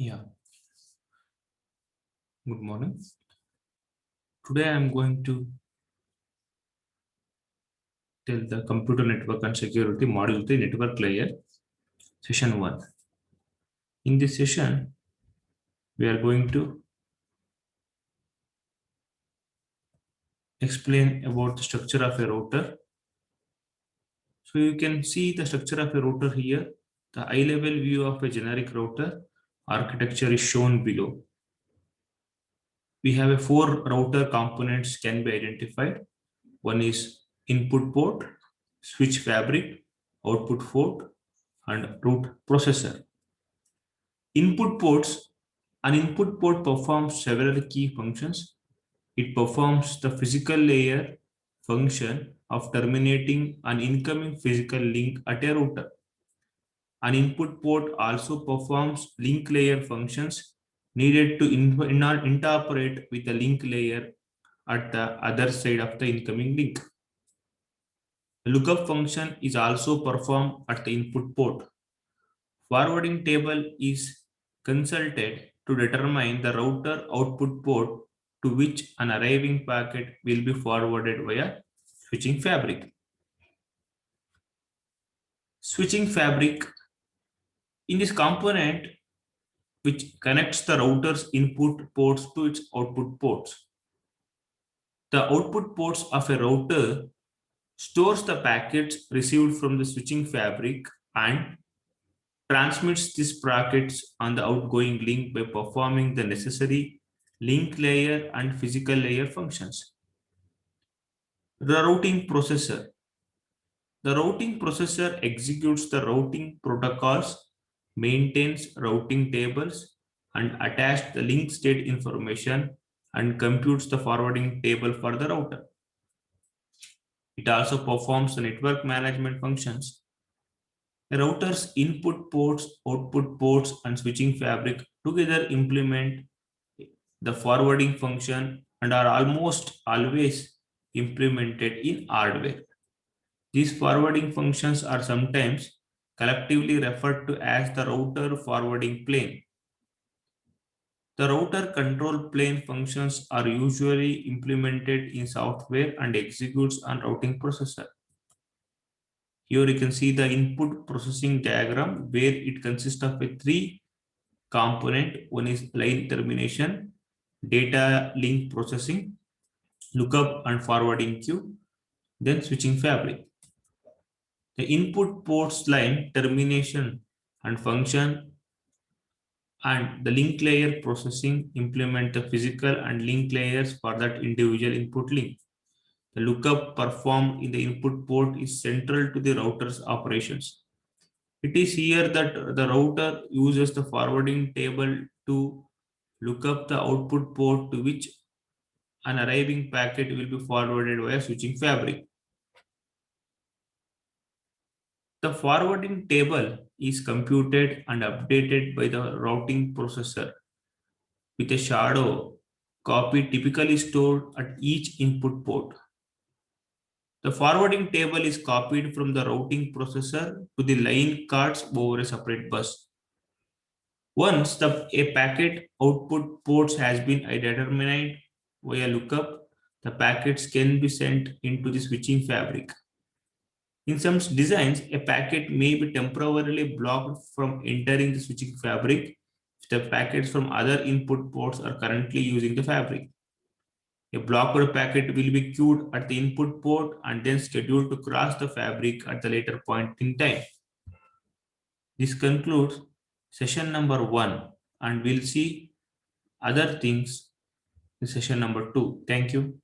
Yeah, good morning. Today I am going to tell the computer network and security module 3 network layer session 1. In this session, we are going to explain about the structure of a router. So you can see the structure of a router here. The high level view of a generic router architecture is shown below. We have a 4 router components can be identified. One is input port, switch fabric, output port, and root processor. Input ports. An input port performs several key functions. It performs the physical layer function of terminating an incoming physical link at a router. An input port also performs link layer functions needed to interoperate with the link layer at the other side of the incoming link. The lookup function is also performed at the input port. Forwarding table is consulted to determine the router output port to which an arriving packet will be forwarded via switching fabric. Switching fabric. In this component which connects the router's input ports to its output ports. The output ports of a router stores the packets received from the switching fabric and transmits these packets on the outgoing link by performing the necessary link layer and physical layer functions. The routing processor. The routing processor executes the routing protocols, maintains routing tables, and attaches the link state information and computes the forwarding table for the router. It also performs the network management functions. A router's input ports, output ports, and switching fabric together implement the forwarding function and are almost always implemented in hardware. These forwarding functions are sometimes collectively referred to as the router forwarding plane. The router control plane functions are usually implemented in software and executes on routing processor. Here you can see the input processing diagram where it consists of a 3 component. One is line termination, data link processing, lookup and forwarding queue, then switching fabric. The input ports line termination and function and the link layer processing implement the physical and link layers for that individual input link. The lookup performed in the input port is central to the router's operations. It is here that the router uses the forwarding table to look up the output port to which an arriving packet will be forwarded via switching fabric. The forwarding table is computed and updated by the routing processor with a shadow copy typically stored at each input port. The forwarding table is copied from the routing processor to the line cards over a separate bus. Once a packet output ports has been determined via lookup, the packets can be sent into the switching fabric. In some designs, a packet may be temporarily blocked from entering the switching fabric if the packets from other input ports are currently using the fabric. A blocked packet will be queued at the input port and then scheduled to cross the fabric at the later point in time. This concludes session number 1, and we'll see other things in session number 2. Thank you.